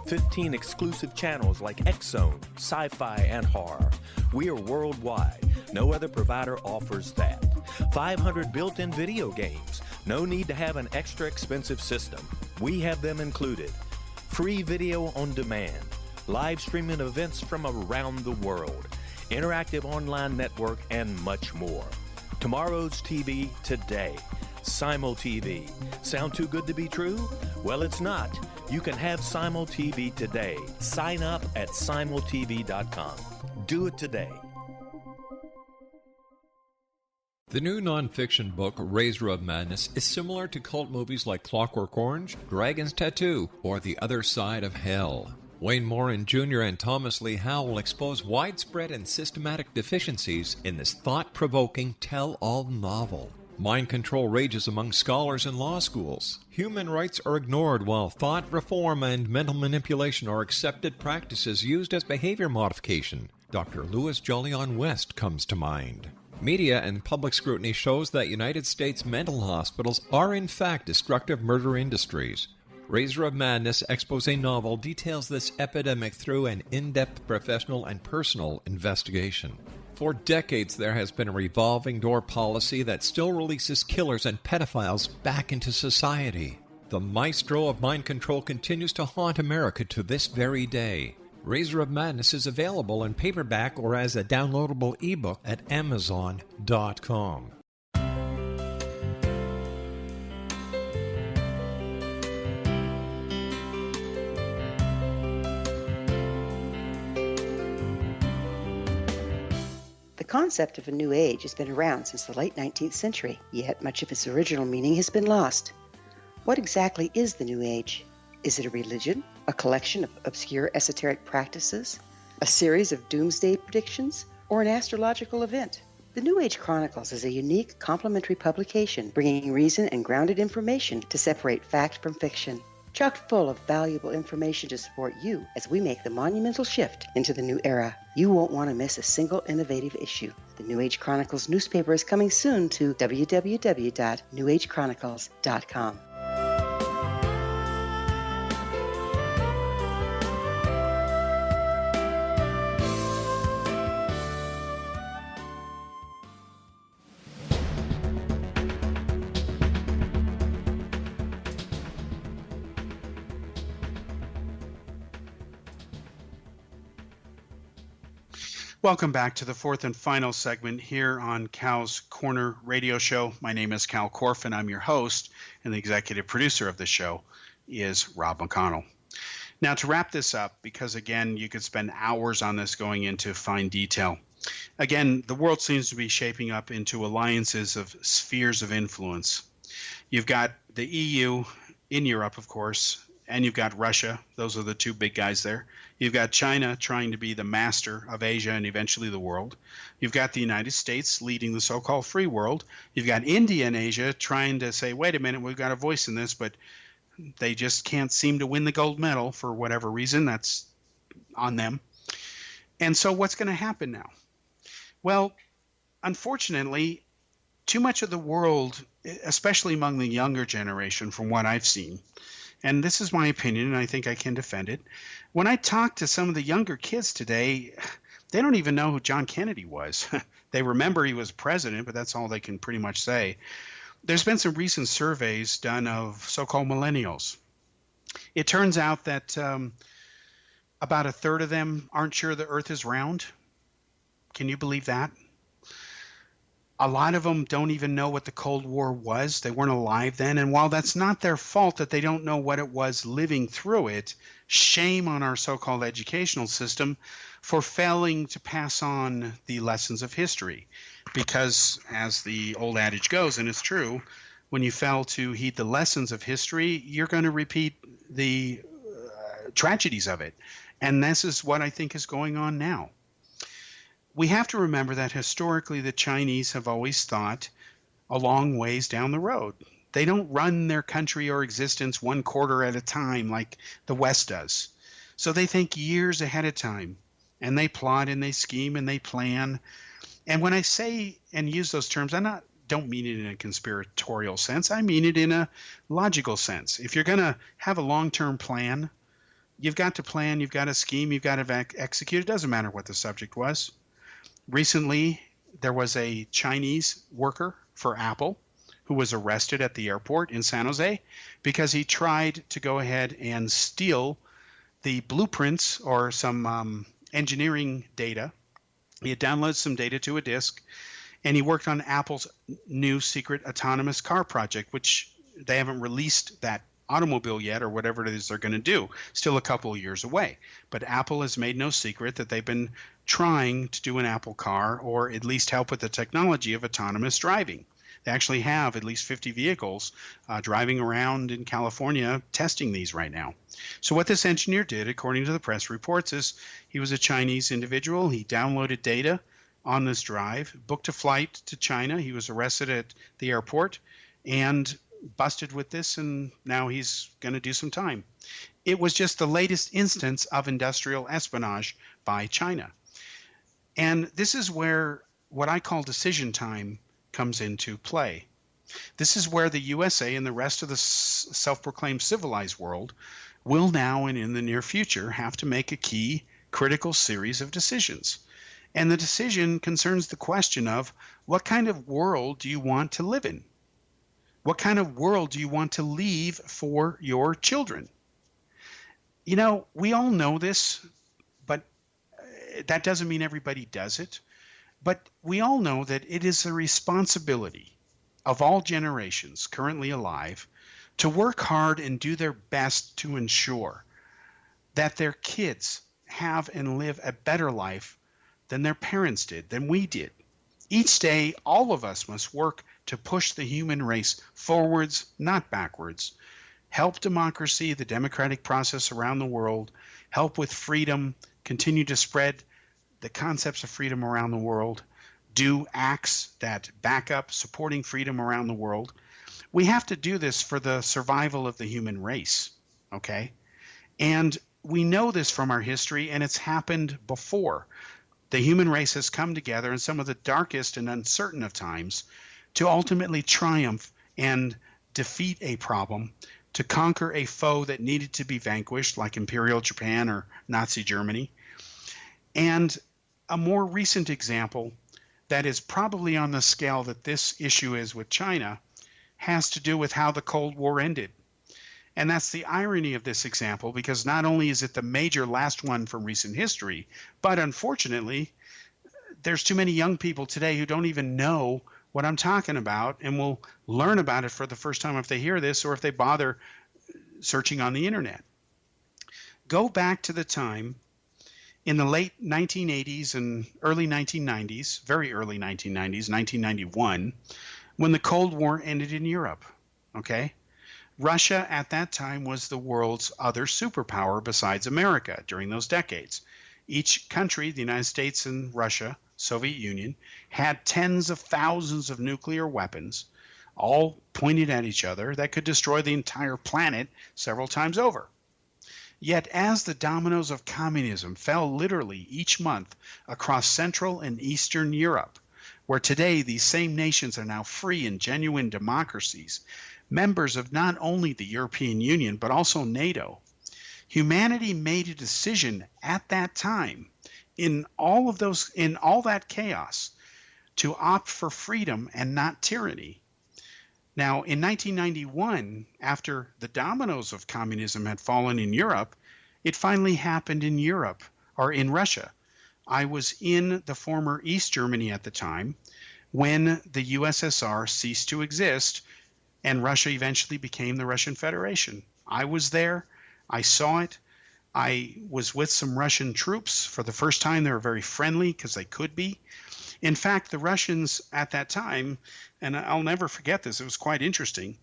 15 exclusive channels like X Zone, sci-fi, and horror. We are worldwide. No other provider offers that. 500 built-in video games. No need to have an extra expensive system. We have them included. Free video on demand. Live streaming events from around the world. Interactive online network, and much more. Tomorrow's TV today. Simul TV. Sound too good to be true? Well, it's not. You can have Simul TV today. Sign up at simultv.com. Do it today. The new nonfiction book, Razor of Madness, is similar to cult movies like Clockwork Orange, Dragon's Tattoo, or The Other Side of Hell. Wayne Morin Jr. and Thomas Lee Howell expose widespread and systematic deficiencies in this thought-provoking tell-all novel. Mind control rages among scholars in law schools. Human rights are ignored while thought reform and mental manipulation are accepted practices used as behavior modification. Dr. Louis Jolyon West comes to mind. Media and public scrutiny shows that United States mental hospitals are in fact destructive murder industries. Razor of Madness expose novel details this epidemic through an in-depth professional and personal investigation. For decades, there has been a revolving door policy that still releases killers and pedophiles back into society. The maestro of mind control continues to haunt America to this very day. Razor of Madness is available in paperback or as a downloadable ebook at Amazon.com. The concept of a new age has been around since the late 19th century, yet much of its original meaning has been lost. What exactly is the new age? Is it a religion, a collection of obscure esoteric practices, a series of doomsday predictions, or an astrological event? The New Age Chronicles is a unique complementary publication bringing reason and grounded information to separate fact from fiction. chock full of valuable information to support you as we make the monumental shift into the new era. You won't want to miss a single innovative issue. The New Age Chronicles newspaper is coming soon to www.newagechronicles.com. Welcome back to the fourth and final segment here on Cal's Corner Radio Show. My name is Kal Korff, and I'm your host, and the executive producer of the show is Rob McConnell. Now, to wrap this up, because again, you could spend hours on this going into fine detail. Again, the world seems to be shaping up into alliances of spheres of influence. You've got the EU in Europe, of course, and you've got Russia. Those are the two big guys there. You've got China trying to be the master of Asia and eventually the world. You've got the United States leading the so-called free world. You've got India and Asia trying to say, wait a minute, we've got a voice in this, but they just can't seem to win the gold medal for whatever reason. That's on them. And so what's going to happen now? Well, unfortunately, too much of the world, especially among the younger generation, from what I've seen, and this is my opinion, and I think I can defend it. When I talk to some of the younger kids today, they don't even know who John Kennedy was. They remember he was president, but that's all they can pretty much say. There's been some recent surveys done of so-called millennials. It turns out that about a third of them aren't sure the Earth is round. Can you believe that? A lot of them don't even know what the Cold War was. They weren't alive then. And while that's not their fault that they don't know what it was living through it, shame on our so-called educational system for failing to pass on the lessons of history. Because as the old adage goes, and it's true, when you fail to heed the lessons of history, you're going to repeat the tragedies of it. And this is what I think is going on now. We have to remember that historically the Chinese have always thought a long ways down the road. They don't run their country or existence one quarter at a time like the West does. So they think years ahead of time, and they plot and they scheme and they plan. And when I say and use those terms, don't mean it in a conspiratorial sense. I mean it in a logical sense. If you're going to have a long-term plan, you've got to plan, you've got to scheme, you've got to execute. It doesn't matter what the subject was. Recently, there was a Chinese worker for Apple who was arrested at the airport in San Jose because he tried to go ahead and steal the blueprints or some engineering data. He had downloaded some data to a disk, and he worked on Apple's new secret autonomous car project, which they haven't released that automobile yet or whatever it is they're going to do. Still a couple of years away. But Apple has made no secret that they've been trying to do an Apple car or at least help with the technology of autonomous driving. They actually have at least 50 vehicles driving around in California testing these right now. So what this engineer did, according to the press reports, is he was a Chinese individual. He downloaded data on this drive, booked a flight to China. He was arrested at the airport and busted with this, and now he's going to do some time. It was just the latest instance of industrial espionage by China. And this is where what I call decision time comes into play. This is where the USA and the rest of the self-proclaimed civilized world will now and in the near future have to make a key critical series of decisions. And the decision concerns the question of what kind of world do you want to live in? What kind of world do you want to leave for your children? You know, we all know this, but that doesn't mean everybody does it. But we all know that it is the responsibility of all generations currently alive to work hard and do their best to ensure that their kids have and live a better life than their parents did, than we did. Each day, all of us must work to push the human race forwards, not backwards. Help democracy, the democratic process around the world. Help with freedom. Continue to spread the concepts of freedom around the world. Do acts that back up supporting freedom around the world. We have to do this for the survival of the human race. Okay. And we know this from our history, and it's happened before. The human race has come together in some of the darkest and uncertain of times to ultimately triumph and defeat a problem, to conquer a foe that needed to be vanquished, like Imperial Japan or Nazi Germany. And a more recent example that is probably on the scale that this issue is with China has to do with how the Cold War ended. And that's the irony of this example, because not only is it the major last one from recent history, but unfortunately, there's too many young people today who don't even know what I'm talking about and will learn about it for the first time if they hear this or if they bother searching on the internet. Go back to the time in the late 1980s and early 1990s, very early 1990s, 1991, when the Cold War ended in Europe. Okay? Russia at that time was the world's other superpower besides America during those decades. Each country, the United States and Russia, Soviet Union, had tens of thousands of nuclear weapons, all pointed at each other, that could destroy the entire planet several times over. Yet as the dominoes of communism fell literally each month across Central and Eastern Europe, where today these same nations are now free and genuine democracies, members of not only the European Union, but also NATO, humanity made a decision at that time in all that chaos to opt for freedom and not tyranny. Now, in 1991, after the dominoes of communism had fallen in Europe, it finally happened in Europe, or in Russia. I was in the former East Germany at the time when the USSR ceased to exist and Russia eventually became the Russian Federation. I was there. I saw it. I was with some Russian troops for the first time. They were very friendly because they could be. In fact, the Russians at that time, and I'll never forget this, it was quite interesting,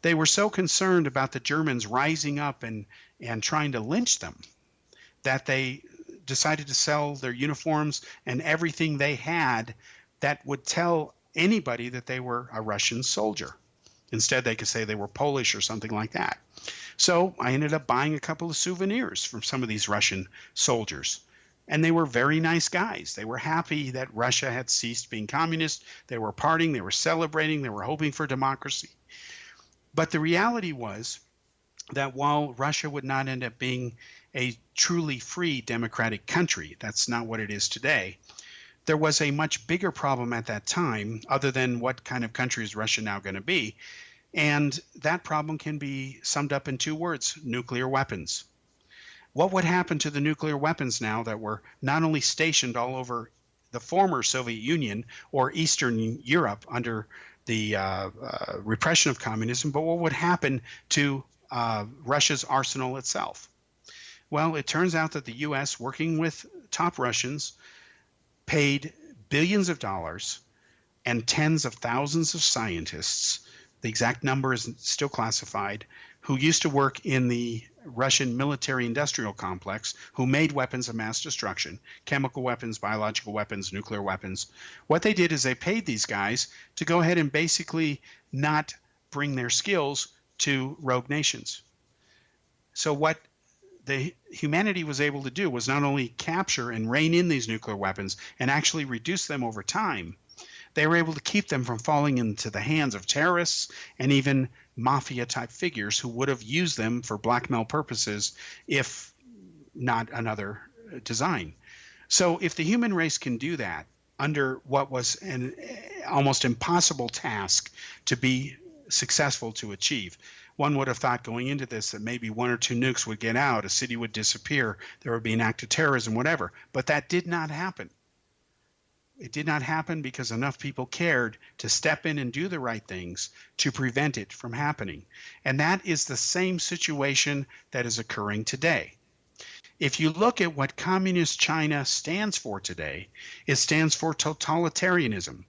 they were so concerned about the Germans rising up and trying to lynch them that they decided to sell their uniforms and everything they had that would tell anybody that they were a Russian soldier. Instead, they could say they were Polish or something like that. So I ended up buying a couple of souvenirs from some of these Russian soldiers. And they were very nice guys. They were happy that Russia had ceased being communist. They were partying, they were celebrating, they were hoping for democracy. But the reality was that while Russia would not end up being a truly free democratic country, that's not what it is today, there was a much bigger problem at that time, other than what kind of country is Russia now going to be. And that problem can be summed up in two words: nuclear weapons. What would happen to the nuclear weapons now that were not only stationed all over the former Soviet Union or Eastern Europe under the repression of communism, but what would happen to Russia's arsenal itself? Well, it turns out that the U.S., working with top Russians, paid billions of dollars and tens of thousands of scientists, the exact number is still classified, who used to work in the Russian military-industrial complex, who made weapons of mass destruction, chemical weapons, biological weapons, nuclear weapons. What they did is they paid these guys to go ahead and basically not bring their skills to rogue nations. So what the humanity was able to do was not only capture and rein in these nuclear weapons and actually reduce them over time, they were able to keep them from falling into the hands of terrorists and even mafia type figures who would have used them for blackmail purposes if not another design. So if the human race can do that under what was an almost impossible task to be successful to achieve, one would have thought going into this that maybe one or two nukes would get out, a city would disappear, there would be an act of terrorism, whatever. But that did not happen. It did not happen because enough people cared to step in and do the right things to prevent it from happening. And that is the same situation that is occurring today. If you look at what Communist China stands for today, it stands for totalitarianism.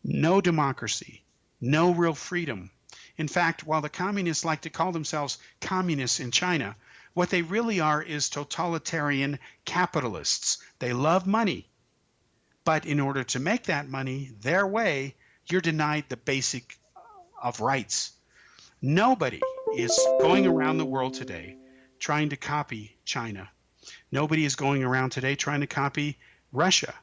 No democracy, no real freedom. In fact, while the communists like to call themselves communists in China, what they really are is totalitarian capitalists. They love money. But in order to make that money their way, you're denied the basic of rights. Nobody is going around the world today trying to copy China. Nobody is going around today trying to copy Russia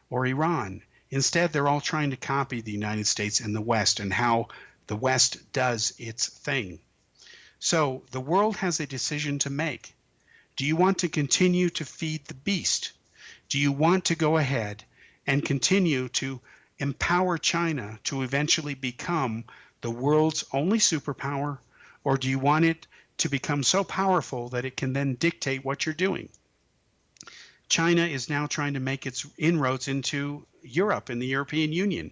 or Iran. Instead, they're all trying to copy the United States and the West and how the West does its thing. So the world has a decision to make. Do you want to continue to feed the beast? Do you want to go ahead and continue to empower China to eventually become the world's only superpower, or do you want it to become so powerful that it can then dictate what you're doing? China is now trying to make its inroads into Europe and the European Union.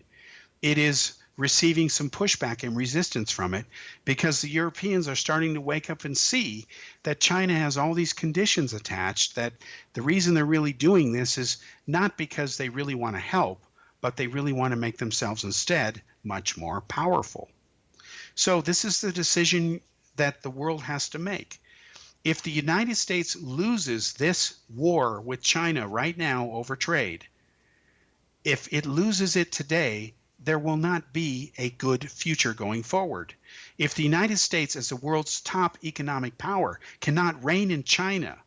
It is receiving some pushback and resistance from it because the Europeans are starting to wake up and see that China has all these conditions attached, that the reason they're really doing this is not because they really want to help, but they really want to make themselves instead much more powerful. So this is the decision that the world has to make. If the United States loses this war with China right now over trade, if it loses it today, there will not be a good future going forward. If the United States, as the world's top economic power, cannot rein in China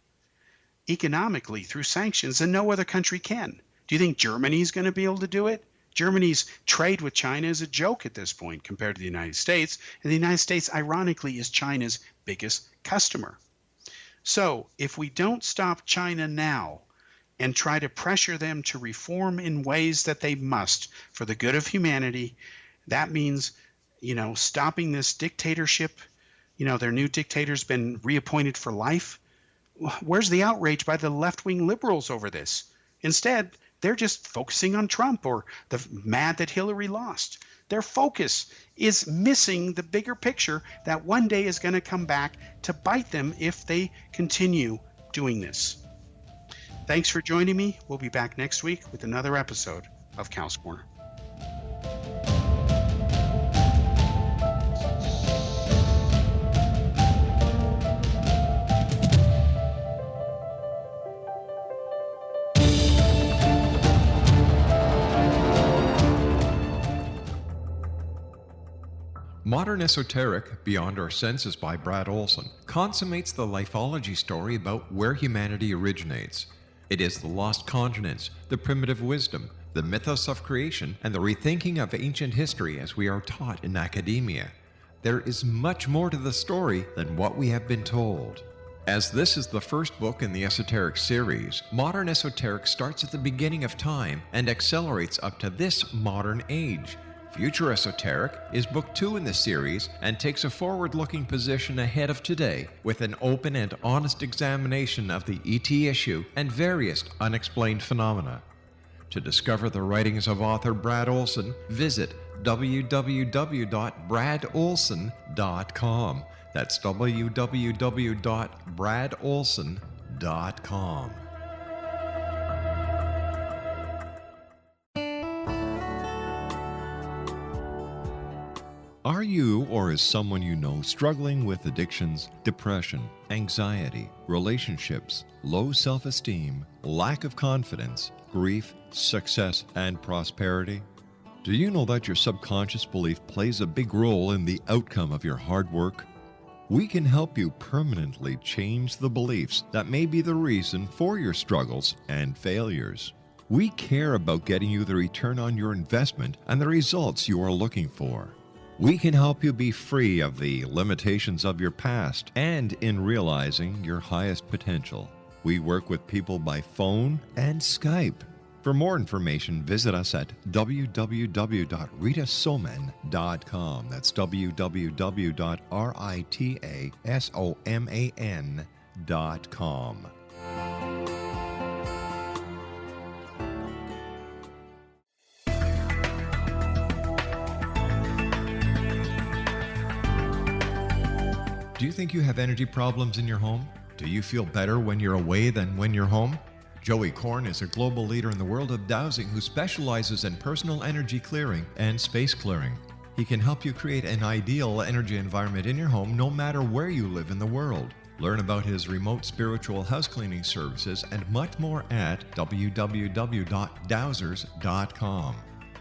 economically through sanctions, then no other country can. Do you think Germany is going to be able to do it? Germany's trade with China is a joke at this point compared to the United States, and the United States, ironically, is China's biggest customer. So if we don't stop China now and try to pressure them to reform in ways that they must for the good of humanity, that means, stopping this dictatorship. Their new dictator's been reappointed for life. Where's the outrage by the left-wing liberals over this? Instead, they're just focusing on Trump or mad that Hillary lost. Their focus is missing the bigger picture that one day is going to come back to bite them if they continue doing this. Thanks for joining me. We'll be back next week with another episode of Kal's Corner. Modern Esoteric, Beyond Our Senses by Brad Olson, consummates the lifology story about where humanity originates. It is the lost continents, the primitive wisdom, the mythos of creation, and the rethinking of ancient history as we are taught in academia. There is much more to the story than what we have been told. As this is the first book in the Esoteric series, Modern Esoteric starts at the beginning of time and accelerates up to this modern age. Future Esoteric is book 2 in the series and takes a forward-looking position ahead of today with an open and honest examination of the ET issue and various unexplained phenomena. To discover the writings of author Brad Olson, visit www.bradolson.com. That's www.bradolson.com. Are you or is someone you know struggling with addictions, depression, anxiety, relationships, low self-esteem, lack of confidence, grief, success, and prosperity? Do you know that your subconscious belief plays a big role in the outcome of your hard work? We can help you permanently change the beliefs that may be the reason for your struggles and failures. We care about getting you the return on your investment and the results you are looking for. We can help you be free of the limitations of your past and in realizing your highest potential. We work with people by phone and Skype. For more information, visit us at www.ritasoman.com. That's www.ritasoman.com. Do you think you have energy problems in your home? Do you feel better when you're away than when you're home? Joey Korn is a global leader in the world of dowsing who specializes in personal energy clearing and space clearing. He can help you create an ideal energy environment in your home no matter where you live in the world. Learn about his remote spiritual house cleaning services and much more at www.dowsers.com.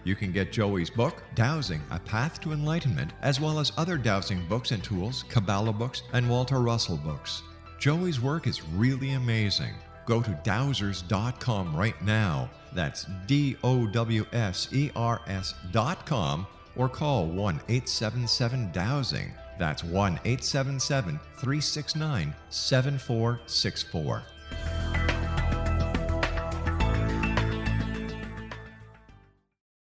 You can get Joey's book, Dowsing, A Path to Enlightenment, as well as other dowsing books and tools, Kabbalah books, and Walter Russell books. Joey's work is really amazing. Go to dowsers.com right now. That's DOWSERS.com, or call 1-877-DOWSING. That's 1-877-369-7464.